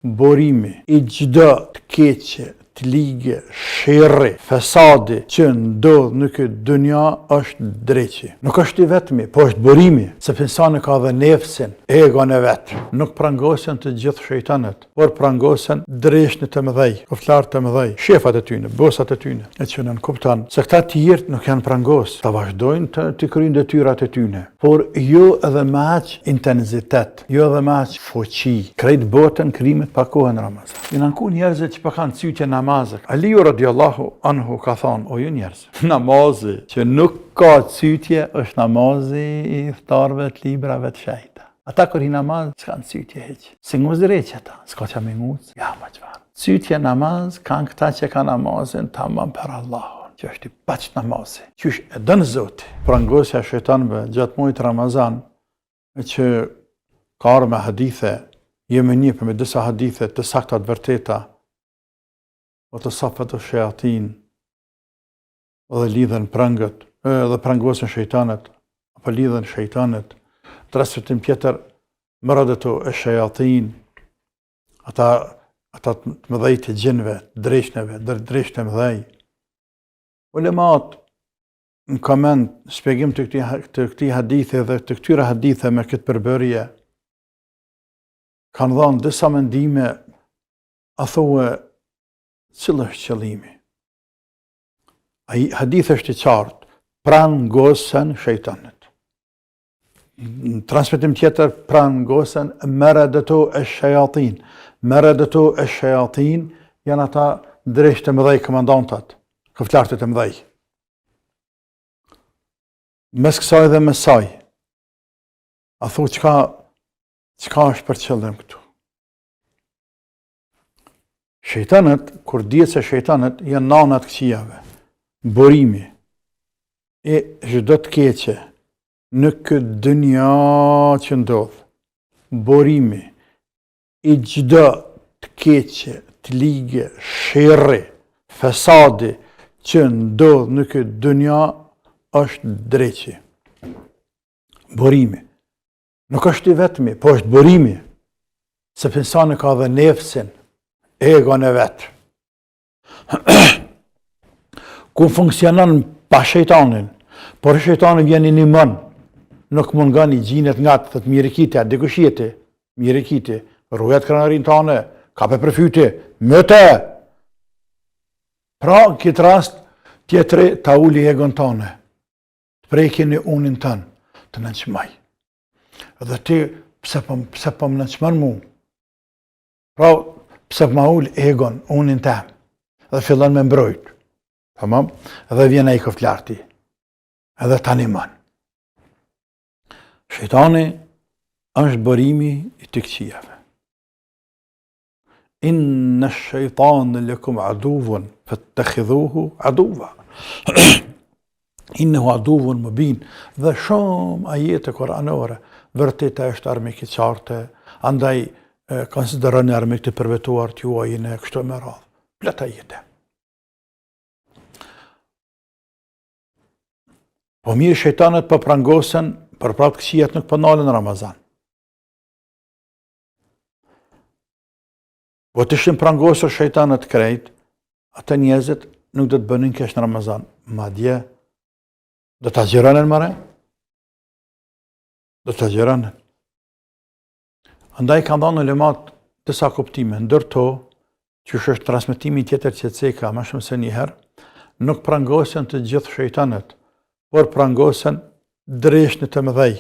borimi i çdo të keqe, të ligë, sherri, fesadi që ndodh në këtë dunja është dreqi. Nuk është i vetmi, po është borimi, sepse insani ka dhe nefsin, egon e vet. Nuk prangosen të gjithë shejtanët, por prangosen dreshtë të mëdhej, koftarë të mëdhej, shefat e tyne, bosat e tyne. E që nën kupton se këta tjerët nuk janë prangos, ta vazhdojnë të kryjnë detyrat e tyne, por jo edhe me aq intensitet, jo edhe me aq fuqi. Krejt botën krimet pa kohën Ramazan. Janë anku njerëzit që pa kanë cytje namazet. Aliu radiallahu anhu ka thonë, o ju njerëz, namazi që nuk ka cytje është namazi i iftarëve të librave të shejta. Ata kur hi namaz s'kan cytje hiç. Si nguzreq ata, s'ka që me nguz. Ja ma çfarë. Cytje namaz kanë këta që ka namazin tamam për Allahun, që është i paç namazi. Qysh e dënë Zoti. Prangosja e shejtanëve gjatë muajit Ramazan, që ka ardhur me hadithe, jemi njëpër me disa hadithe të sakta të vërteta, o të safet të shayatin, dhe lidhen prangët, dhe prangosen shejtanët, apo lidhen shejtanët, transmetim tjetër, maradatu e shayatin, ata të mëdhej të gjinve, dreshneve, dreshtë të mëdhej. Ulemat në koment, shpjegim të këtij hadithi dhe të këtyre hadithe me këtë përbërje, kanë dhënë disa mendime, a thua cili është qëllimi. Ai hadith është i qartë, prangosen shejtanët. Në transmetim tjetër, prangosen maradatu e shayatin. Maradatu e shayatin janë ata dreshtë të mëdhej, komandantat, këflarët të mëdhej. Mes kësaj dhe mesaj, a thu çka është për qëllim këtu? Shejtanët, kur dihet se shejtanët janë nanat këqijave, borimi e çdo të keqe në këtë dunja që ndodh, borimi i çdo të keqe, të ligë, sherri, fesadi që ndodh në këtë dunja është dreqi. Borimi. Nuk është i vetmi, po është borimi, sepse insani ka dhe nefsin, egon e vet. Ku funksionon pa shejtanin, por shejtani vjen i nimon, nuk mungon i gjinet nga të mirëkite, dikushjeti, mirëkite, rruhet krenarin tane, ka për fyty, mëte. Pra, në këtë rast, tjetëri ta uli egon tane, të prekin e unin tanë, të nënçmaj. Dhe ti, pse po më nënçmon mu? Pra, pse po ma ul egon, unin tem, dhe fillon me mbrojt. Tamam? Dhe vjen ai këflarti, edhe ta nimon. Shejtani është borimi i të këqijave. Inna ash-shaytana lakum aduvun fattakhidhuhu aduwa. Innehu aduvun mubin. Dhe shumë ajete koranore vërtet është armik i qartë, andaj konsideroni armik të përvetuar të juajin e kështu me radhë. Plot ajete. Po mirë, shejtanët po prangosen, për prapë këqijat nuk po nalen në Ramazan. Po të ishin prangosur shejtanët krejt, ata njerëzit nuk do të bënin keq në Ramazan. Madje do ta xhiranin mëre? Do ta xhiranin. Andaj kanë dhënë ulemat disa kuptime, ndërto që është transmetimi tjetër që ceka më shumë se një herë, nuk prangosen të gjithë shejtanët, por prangosen dreshtë të mëdhej,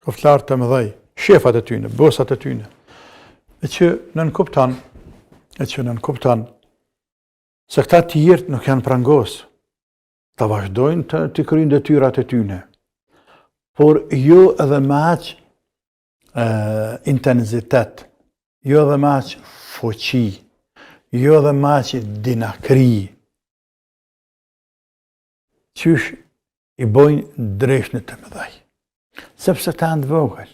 koflarë të mëdhej, shefat e tyne, bosat e tyne. E që nën kuptan, se këta tjerët nuk janë prangos, ta vazhdojnë të kryjnë detyrat e tyne, por jo edhe me aq intensitet, jo edhe me aq fuqi, jo edhe me aq dinakri, qysh i bojnë dreshtë të mëdhej. Sepse ta janë të vogël,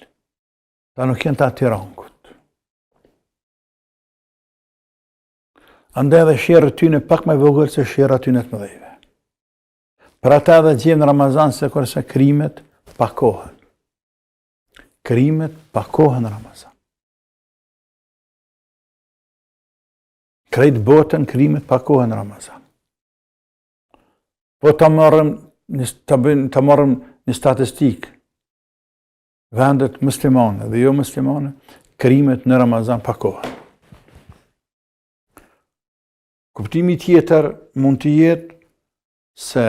ta nuk janë ta tirankut. Andaj edhe sherrët tyne pak me vogël se sherrët tyne të mëdhejve. Për ata edhe gjemë në Ramazan se kurse krimet pa kohën. Krimet pa kohën në Ramazan. krejt botën krimet pakohen në Ramazan. Po të marrëm një statistikë, vendet muslimane dhe jo muslimane, krimet në Ramazan pakohen. Kuptimi tjetër mund të jetë se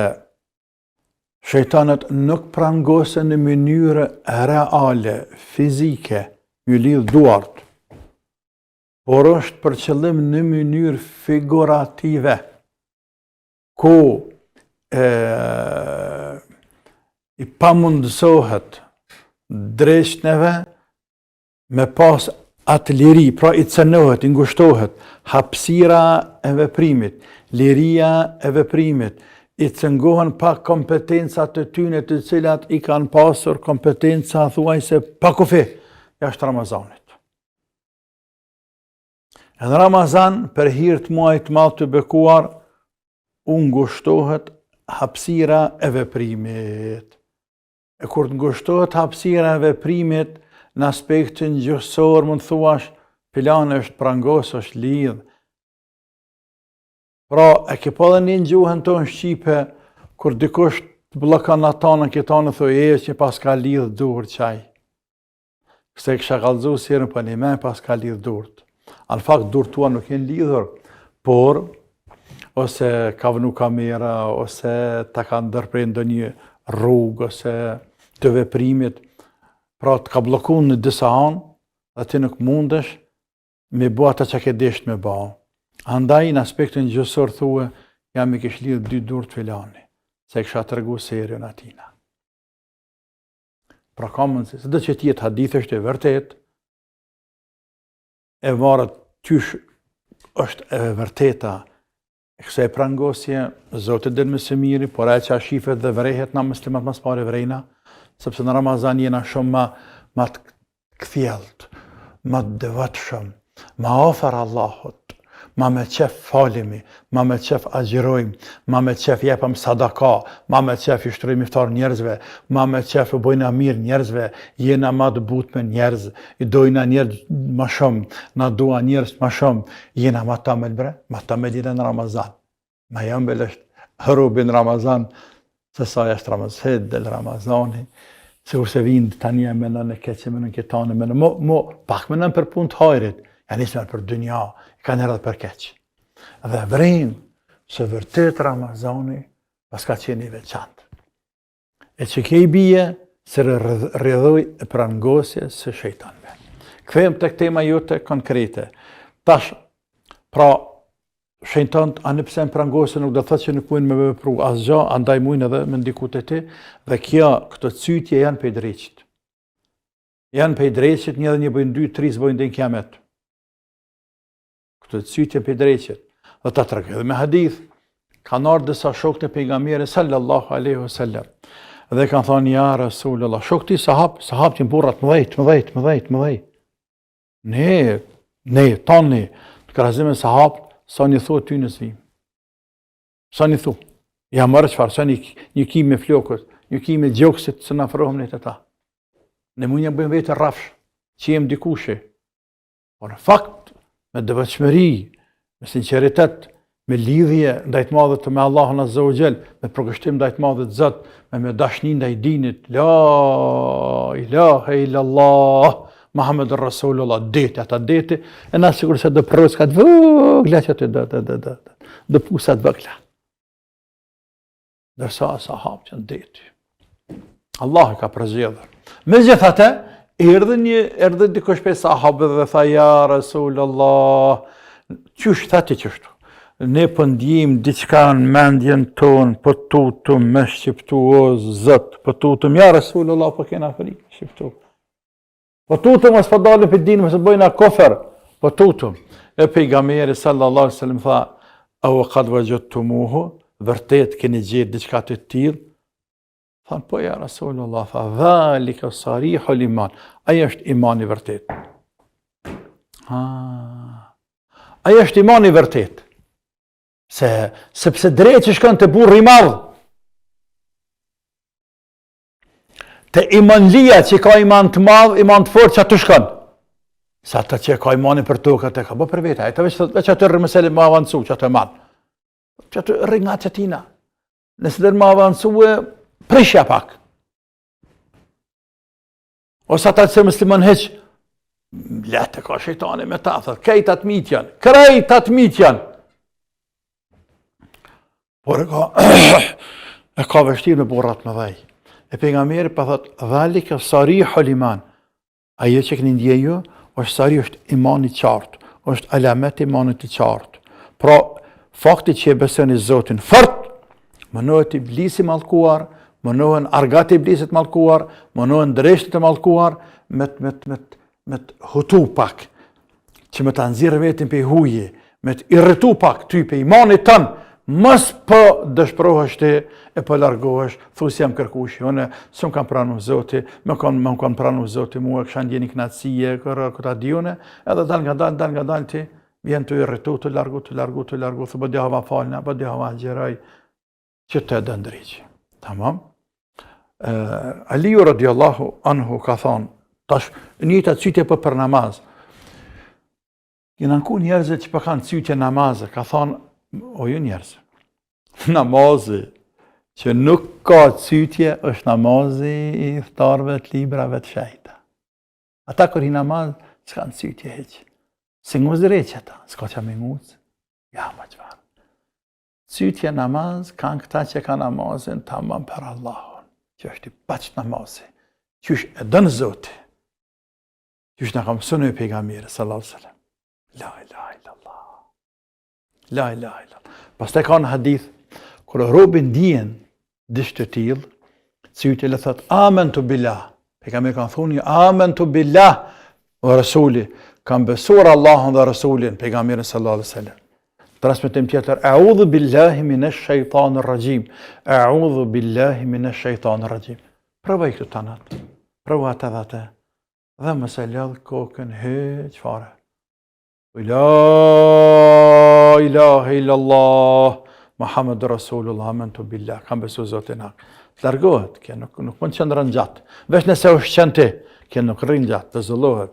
shejtanët nuk prangosen në mënyrë reale, fizike, ju lidh duart, por është për qëllim në mënyrë figurative, ku i pamundësohet drejtëve me pas atë liri, pra i cënohet, i ngushtohet hapësira e veprimit, liria e veprimit, i cëngohen pa kompetencat të tyne të cilat i kanë pasur kompetenca thuajse pa kufi jashtë Ramazanit. Në Ramazan, për hir të muajit të madh të bekuar, u ngushtohet hapësira e veprimit. E kur të ngushtohet hapësira e veprimit në aspektin gjysor, mund thuash, filani është prangos, është lidh. Pra, e ke pa dhe një gjuhën tonë shqipe, kur dikush të bllokon atanën, këtanë thojë që pas ka lidh dur qaj. Kse kësha kallëzu sirën për një me, pas ka lidh durët. Në fakt, durët tua nuk jenë lidhur, por, ose ka vënu kamera, ose ta ka ndërprej ndonjë rrugë, ose të veprimit, pra të ka blokun në disa anë, dhe ti nuk mundesh me bo ata që ke desht me ba. Andaj, në aspektin gjësor thue, jam i kish lidhë 2 durët filani, se kësha të regu serien atina. Pra ka mundësi, se dhe që tjetë hadith është e vërtet, e marët qysh është e vërteta, e kësa e prangosje, Zotit dhe në mësë miri, por e që a shifet dhe vrehet na muslimat mas pare vrejna, sepse në Ramazan jena shumë ma të këthjelt, ma të devatshëm, ma ofar Allahut, ma me qef falimi, ma me qef agjirojmë, ma me qef jepëm sadaka, ma me qef i shtrojmë iftar njerëzve, ma me qef i bojna mirë njerëzve, jena ma të but me njerëz, i dojna njerëz ma shumë, na dua njerëz ma shumë, jena ma ta me lbre, ma ta me lire në Ramazan. Ma jam bel është hërubi në Ramazan, se sa jashtë Ramazan, dhe Ramazani, se kurse vind tani e menën e keqe, menën ketane, menën, pak menën për pun të hajrit, janë ismen për dynja, ka njerë dhe për keq. Dhe vrejnë se vërtet Ramazani pas ka qeni veçantë. E që ke i bije se rrëdhoj e prangosje së shejtanve. Kthejmë të tema jote konkrete. Tash, pra, shejtant anë pse në prangosje nuk do thot që nuk mujnë me vepru asgja, andaj mujnë edhe me ndikut e ti, dhe kjo, këto cytje janë pe i dreqit. Janë pe i dreqit, një dhe një bëjnë 2, 3 bëjnë dhe në kiamet. Këtë të cytje për dreqet, dhe ta të rëgjë. Dhe me hadith, kanë ardhë dësa shokët e pejgamberi sallallahu aleyhu sallam. Dhe kanë thonë, ja Rasulullah, shokët i sahab që në burrat më dhejt. Ne, tani, të kërëzime sahab, sa një thua ty në zvim. Sa një thu. Ja mërë qëfar, sa një kim me flokët, një kim me gjokësit, se në afrohëm një të ta. Ne mu një bëjmë vetë rafsh, që jem dikushe. Por në fakt, me dëvëqëmëri, me sinceritet, me lidhje ndajt madhët të me Allahun Azza wa Jall, me përgështim ndajt madhët Zot, me dashnin ndaj dinit, la ilaha illallah, Muhammedur Rasulullah, deti, ata deti, e na sikur se do përrës ka të vëgla që të do pusat vëgla. Dërsa sahab që në deti. Allah ka përzjedhër. Me gjithate, erdhe dikush për sahabë dhe tha, ja Rasulullah, qysh thati qështu? Ne pëndjim diçka në mendjen tonë, për tutëm me shqiptu o zët, për tutëm, ja Rasulullah, për kena frikë, shqiptu. Për tutëm, as për dalë për dinë, mëse bëjna kofer, për tutëm. E pejgamberi sallallahu alaihi wasallam tha, au qad wajadtumuhu, vërtet keni gjetë diçka të tillë? Thanë, po ja Rasulullah, tha, dhalika sarihul iman. Aja është imani vërtet. Aja është imani vërtet. Sepse drejt që shkën të burri madhë, të imanlia që ka iman të madhë, iman të fort që atë shkën. Sa ata që ka imanin për tokët e ka bë për vete. Ata veç atë rrëmësele më avancu që atë manë. Që atë rringa që tina. Nëse dhe më avancu prishja pak. Ose ata që musliman heq, letë ka shejtani me ta, thët, krejt atë mitjan. Por e ka vështirë me burrat më dhej. E pejgamberi pa thot, dhalika sarihul iman. Ajo që këni ndjeju, është sari është imani qartë, është alamet imanit i qartë. Pra, fakti që e beson i Zotin fort, mënohet iblisi mallkuar, mënohen argat iblisit mallkuar, mënohen dreshtet e mallkuar, me të hutu pak, që me të nxirë vetin për huje, me të irritu pak ty për imanit tënë, mos po dëshpërohesh ti e po largohesh, thus jam kërkush, unë s'm kam pranu Zoti, më kam pranu Zoti mua, kisha ndjeni knatësie, këta diune, edhe dal nga dal ti, vjen të irritu, të largu, thë bëdi hava falna, bëdi hava gjeraj, që të edhe ndryqi. Tamam? Aliju radiallahu anhu ka thonë, tash njëta cytje për namaz. Kina nku njerëzit që për kanë cytje namazë, ka thonë, o ju njerëz, namazi që nuk ka cytje është namazi i iftarve të librave të shejta. Ata kër i namaz, s'kanë cytje heqë. Si nguzire që ata, s'ka që me nguzë, ja ma qëvarë. Cytje namaz kanë këta që ka namazin tamam për Allahun, që është i baqë namazi, që është e dënë Zoti, që është në kam sënë e pejgamberi, sallallahu sallam. La ilaha illallah. La ilaha illallah. Pastaj ka në hadith, kër robin dijen dishtë të tillë, cytje le thot, amen të billah. Pejgamberi kanë thuni, amen të billah, o Rasuli, kanë besuar Allahun dhe Rasulin, pejgamberin sallallahu alaihi wasallam. Transmetim tjetër, a'udhu billahi minash shaitanir rajim. A'udhu billahi minash shaitanir rajim. Provoj këtu tanat. Provo atë dhe atë. Dhe më se lëdh kokën heq fare. La ilaha illallah, Muhammed Rasulullah, amantu billah, kam besu Zotin hak. Largohet, kjo nuk mund të qëndron gjatë. Veç nëse është qenë ti, kjo nuk rrin gjatë, të zëllohet.